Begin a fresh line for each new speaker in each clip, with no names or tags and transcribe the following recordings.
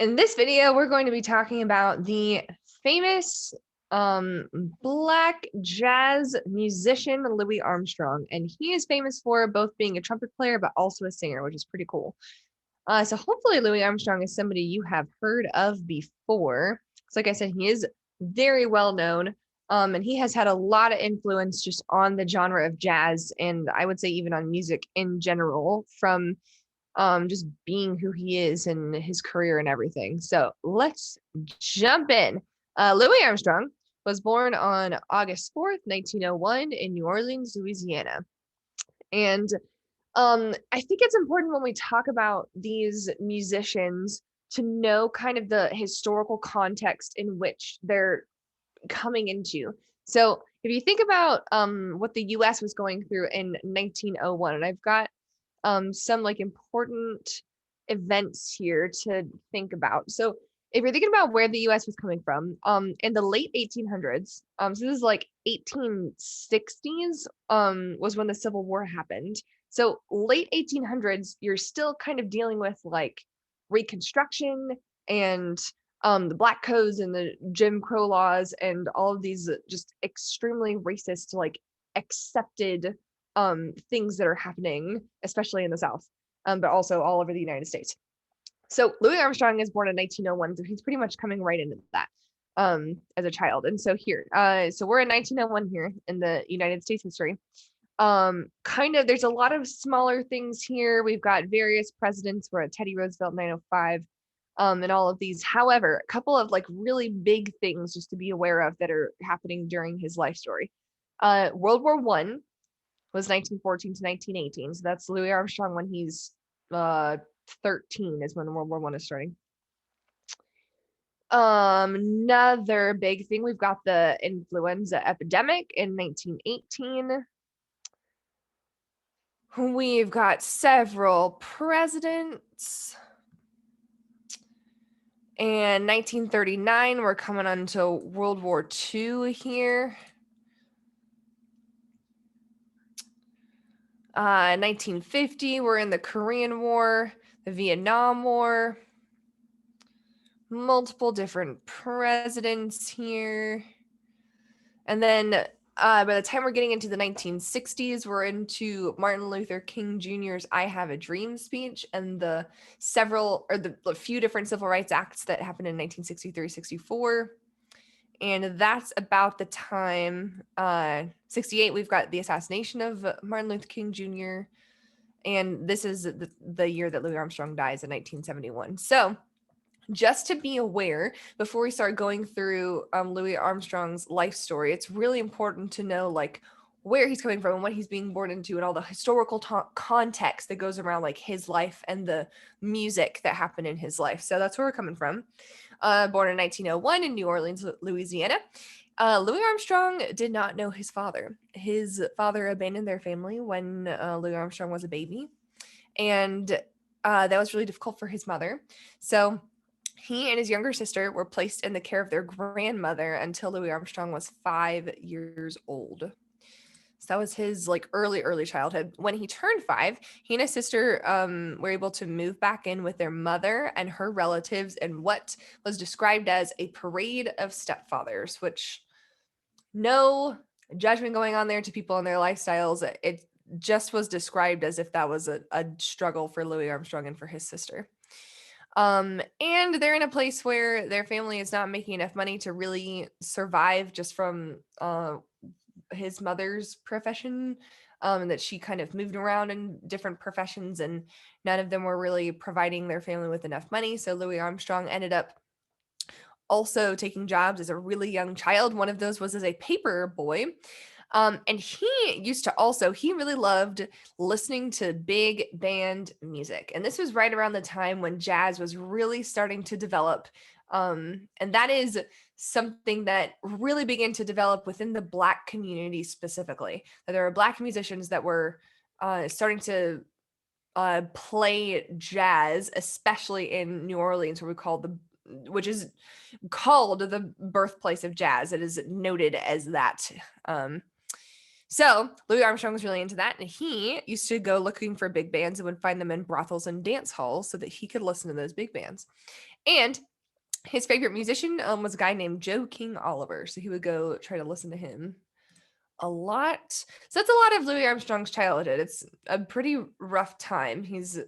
In this video, we're going to be talking about the famous black jazz musician Louis Armstrong, and he is famous for both being a trumpet player but also a singer, which is pretty cool. So hopefully Louis Armstrong is somebody you have heard of before. So like I said, he is very well known, and he has had a lot of influence just on the genre of jazz, and I would say even on music in general, from just being who he is and his career and everything. So let's jump in. Louis Armstrong was born on August 4th, 1901 in New Orleans, Louisiana. And I think it's important when we talk about these musicians to know kind of the historical context in which they're coming into. So if you think about what the US was going through in 1901, and I've got some like important events here to think about. So if you're thinking about where the US was coming from, in the late 1800s, so this is like 1860s, was when the Civil War happened. So late 1800s, you're still kind of dealing with like Reconstruction and the Black Codes and the Jim Crow laws and all of these just extremely racist, like accepted things that are happening, especially in the South, but also all over the United States. So Louis Armstrong is born in 1901, so he's pretty much coming right into that as a child. And so so we're in 1901 here in the United States history. Kind of, there's a lot of smaller things here. We've got various presidents. We're at Teddy Roosevelt 905, and all of these. However, a couple of like really big things just to be aware of that are happening during his life story. World War I was 1914 to 1918. So that's Louis Armstrong when he's 13 is when World War I is starting. Another big thing, we've got the influenza epidemic in 1918. We've got several presidents. And 1939, we're coming on to World War II here. 1950, we're in the Korean War, the Vietnam War, multiple different presidents here. And then by the time we're getting into the 1960s, we're into Martin Luther King Jr.'s I Have a Dream speech and the few different civil rights acts that happened in 1963-64. And that's about the time, 68, we've got the assassination of Martin Luther King Jr. And this is the year that Louis Armstrong dies in 1971. So just to be aware, before we start going through Louis Armstrong's life story, it's really important to know like where he's coming from and what he's being born into and all the historical context that goes around like his life and the music that happened in his life. So that's where we're coming from. Born in 1901 in New Orleans, Louisiana. Louis Armstrong did not know his father. His father abandoned their family when Louis Armstrong was a baby. And that was really difficult for his mother. So he and his younger sister were placed in the care of their grandmother until Louis Armstrong was 5 years old. So that was his like early childhood. When he turned 5, he and his sister were able to move back in with their mother and her relatives in what was described as a parade of stepfathers, which no judgment going on there to people and their lifestyles. It just was described as if that was a struggle for Louis Armstrong and for his sister. And they're in a place where their family is not making enough money to really survive just from his mother's profession, and that she kind of moved around in different professions and none of them were really providing their family with enough money. So Louis Armstrong ended up also taking jobs as a really young child. One of those was as a paper boy. And he really loved listening to big band music. And this was right around the time when jazz was really starting to develop. And that is something that really began to develop within the Black community specifically. That there were Black musicians that were starting to play jazz, especially in New Orleans, which is called the birthplace of jazz. It is noted as that. So Louis Armstrong was really into that, and he used to go looking for big bands and would find them in brothels and dance halls so that he could listen to those big bands. And his favorite musician was a guy named Joe King Oliver, so he would go try to listen to him a lot. So that's a lot of Louis Armstrong's childhood. It's a pretty rough time. He's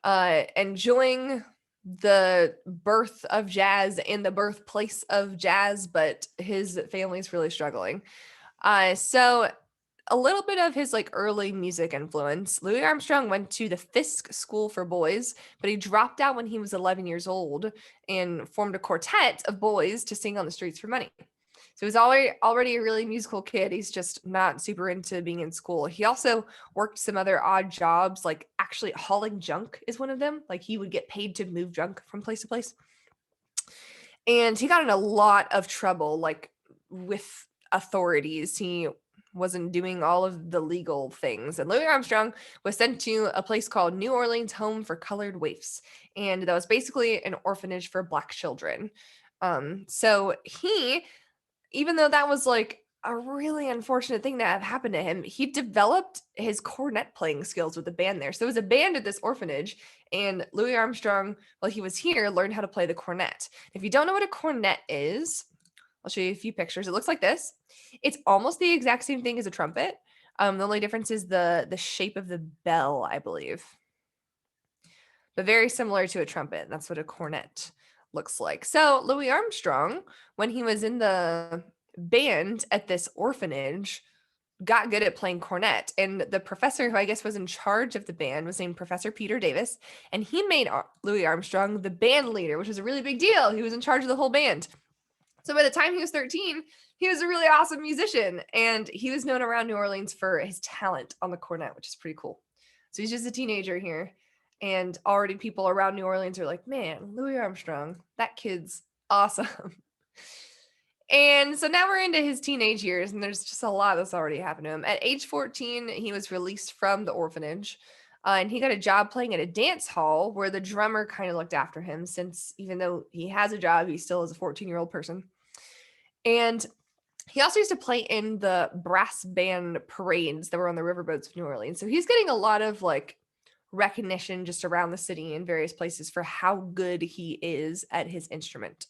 enjoying the birth of jazz and the birthplace of jazz, but his family's really struggling. So a little bit of his like early music influence. Louis Armstrong went to the Fisk School for Boys, but he dropped out when he was 11 years old and formed a quartet of boys to sing on the streets for money. So he's already a really musical kid. He's just not super into being in school. He also worked some other odd jobs, like actually hauling junk is one of them. Like he would get paid to move junk from place to place. And he got in a lot of trouble, like with authorities. He wasn't doing all of the legal things. And Louis Armstrong was sent to a place called New Orleans Home for Colored Waifs. And that was basically an orphanage for Black children. So he, even though that was like a really unfortunate thing to have happened to him, he developed his cornet playing skills with the band there. So there was a band at this orphanage, and Louis Armstrong, while he was here, learned how to play the cornet. If you don't know what a cornet is, I'll show you a few pictures. It looks like this. It's almost the exact same thing as a trumpet. The only difference is the shape of the bell, I believe. But very similar to a trumpet. That's what a cornet looks like. So Louis Armstrong, when he was in the band at this orphanage, got good at playing cornet. And the professor who I guess was in charge of the band was named Professor Peter Davis. And he made Louis Armstrong the band leader, which was a really big deal. He was in charge of the whole band. So by the time he was 13, he was a really awesome musician. And he was known around New Orleans for his talent on the cornet, which is pretty cool. So he's just a teenager here. And already people around New Orleans are like, man, Louis Armstrong, that kid's awesome. And so now we're into his teenage years, and there's just a lot that's already happened to him. At age 14, he was released from the orphanage, and he got a job playing at a dance hall where the drummer kind of looked after him, since even though he has a job, he still is a 14-year-old person. And he also used to play in the brass band parades that were on the riverboats of New Orleans. So he's getting a lot of like recognition just around the city in various places for how good he is at his instrument.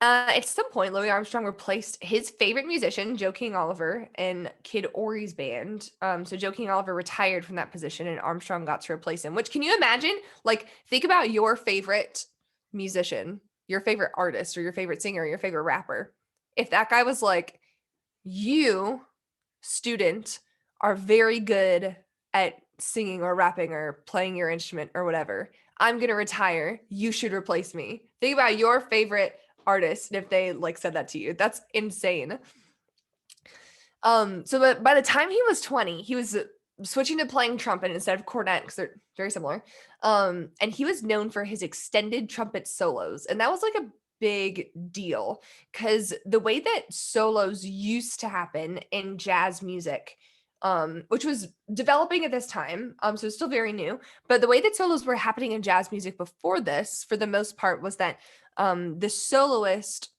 At some point, Louis Armstrong replaced his favorite musician, Joe King Oliver, in Kid Ory's band. So Joe King Oliver retired from that position, and Armstrong got to replace him. Which, can you imagine? Like, think about your favorite musician, your favorite artist, or your favorite singer, or your favorite rapper. If that guy was like, you, student, are very good at singing or rapping or playing your instrument or whatever. I'm going to retire. You should replace me. Think about your favorite artist, and if they like said that to you, that's insane. So by the time he was 20, he was switching to playing trumpet instead of cornet because they're very similar. And he was known for his extended trumpet solos, and that was like a big deal because the way that solos used to happen in jazz music, which was developing at this time, so it's still very new, but the way that solos were happening in jazz music before this, for the most part, was that the soloist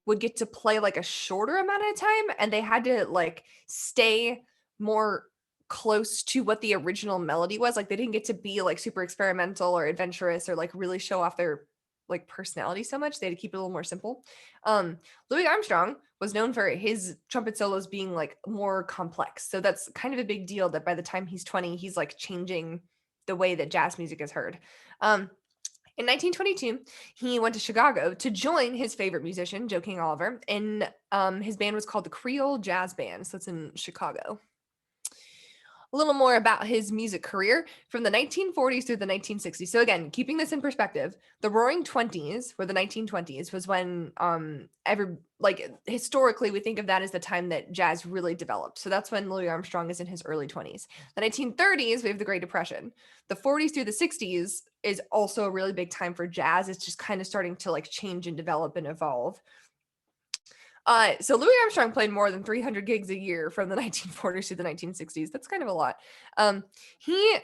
would get to play like a shorter amount of time, and they had to like stay more close to what the original melody was. Like they didn't get to be like super experimental or adventurous or like really show off their like personality so much. They had to keep it a little more simple. Louis Armstrong was known for his trumpet solos being like more complex. So that's kind of a big deal that by the time he's 20, he's like changing the way that jazz music is heard. In 1922, he went to Chicago to join his favorite musician, Joe King Oliver, and his band was called the Creole Jazz Band. So it's in Chicago. A little more about his music career from the 1940s through the 1960s. So again, keeping this in perspective, the Roaring Twenties, or the 1920s, was when historically we think of that as the time that jazz really developed. So that's when Louis Armstrong is in his early 20s. The 1930s, we have the Great Depression. The 40s through the 60s is also a really big time for jazz. It's just kind of starting to like change and develop and evolve. So Louis Armstrong played more than 300 gigs a year from the 1940s to the 1960s. That's kind of a lot. He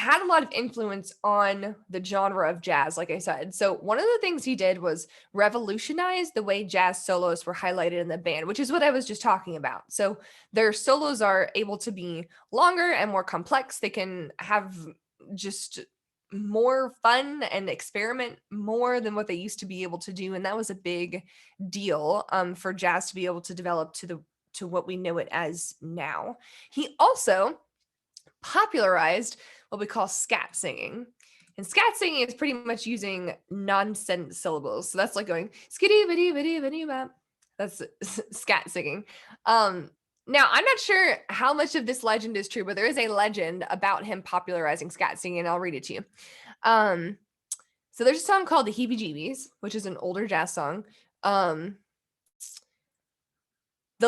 had a lot of influence on the genre of jazz, like I said. So one of the things he did was revolutionize the way jazz solos were highlighted in the band, which is what I was just talking about. So their solos are able to be longer and more complex. They can have just more fun and experiment more than what they used to be able to do, and that was a big deal for jazz to be able to develop to what we know it as now. He also popularized what we call scat singing. And scat singing is pretty much using nonsense syllables. So that's like going skitty bitty bitty bitty bop. That's scat singing. Now I'm not sure how much of this legend is true, but there is a legend about him popularizing scat singing, and I'll read it to you. Um, so there's a song called The Heebie Jeebies, which is an older jazz song. The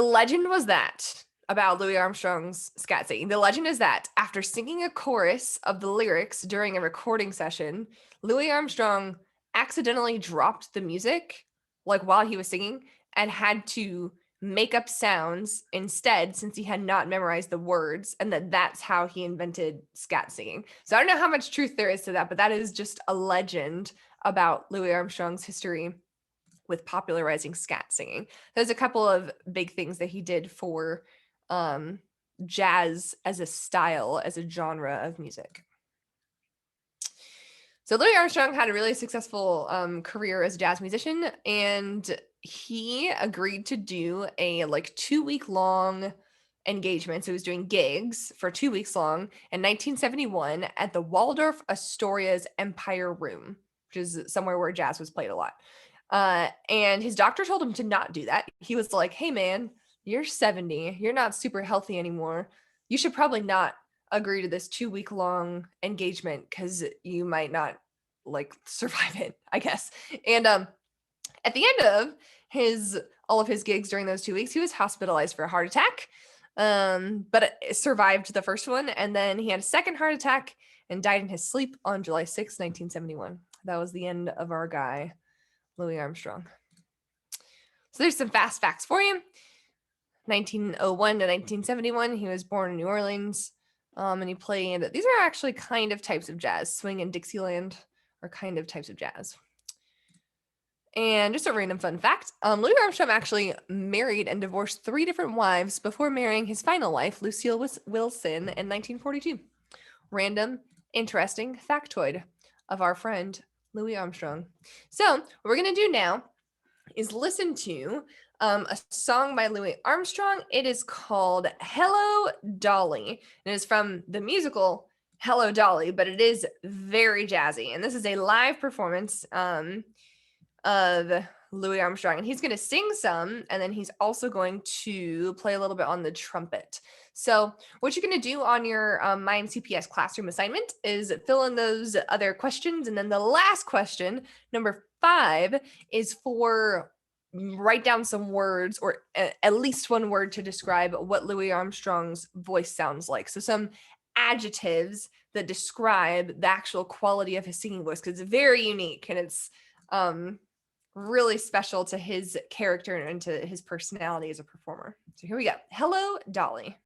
legend was that about Louis Armstrong's scat singing. The legend is that after singing a chorus of the lyrics during a recording session, Louis Armstrong accidentally dropped the music, like while he was singing, and had to make up sounds instead since he had not memorized the words, and that's how he invented scat singing. So I don't know how much truth there is to that, but that is just a legend about Louis Armstrong's history with popularizing scat singing. There's a couple of big things that he did for jazz as a style, as a genre of music. So Louis Armstrong had a really successful career as a jazz musician, and he agreed to do a like 2-week long engagement. So he was doing gigs for 2 weeks long in 1971 at the Waldorf Astoria's Empire Room, which is somewhere where jazz was played a lot. And his doctor told him to not do that. He was like, hey man, you're 70, you're not super healthy anymore. You should probably not agree to this 2-week long engagement because you might not like survive it, I guess. And at the end of his all of his gigs during those 2 weeks, he was hospitalized for a heart attack. But it survived the first one, and then he had a second heart attack and died in his sleep on July 6, 1971. That was the end of our guy, Louis Armstrong. So there's some fast facts for you. 1901 to 1971, he was born in New Orleans, and he played, these are actually kind of types of jazz. Swing and Dixieland are kind of types of jazz. And just a random fun fact, Louis Armstrong actually married and divorced 3 different wives before marrying his final wife, Lucille Wilson, in 1942. Random, interesting factoid of our friend Louis Armstrong. So what we're going to do now is listen to a song by Louis Armstrong. It is called Hello Dolly, and it is from the musical Hello Dolly, but it is very jazzy. And this is a live performance of Louis Armstrong, and he's going to sing some, and then he's also going to play a little bit on the trumpet. So what you're going to do on your Mind CPS classroom assignment is fill in those other questions, and then the last question, number 5, is for write down some words or at least one word to describe what Louis Armstrong's voice sounds like. So some adjectives that describe the actual quality of his singing voice, because it's very unique and it's really special to his character and to his personality as a performer. So here we go. Hello, Dolly.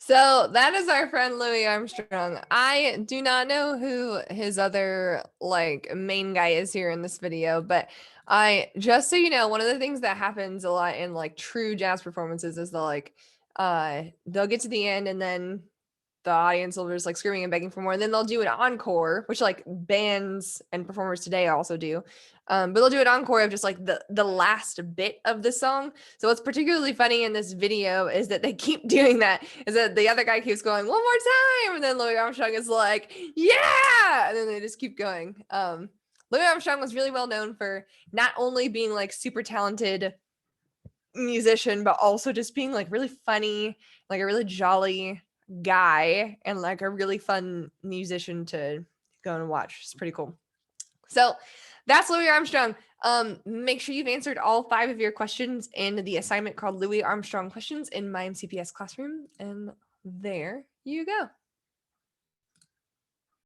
So that is our friend Louis Armstrong. I do not know who his other like main guy is here in this video, but I just so you know, one of the things that happens a lot in like true jazz performances is they'll get to the end and then the audience will just like screaming and begging for more. And then they'll do an encore, which like bands and performers today also do. But they'll do an encore of just like the last bit of the song. So what's particularly funny in this video is that they keep doing that. Is that the other guy keeps going one more time, and then Louis Armstrong is like, yeah, and then they just keep going. Louis Armstrong was really well known for not only being like super talented musician, but also just being like really funny, like a really jolly guy, and like a really fun musician to go and watch. It's pretty cool. So that's Louis Armstrong. Make sure you've answered all 5 of your questions in the assignment called Louis Armstrong Questions in my MCPS classroom. And there you go.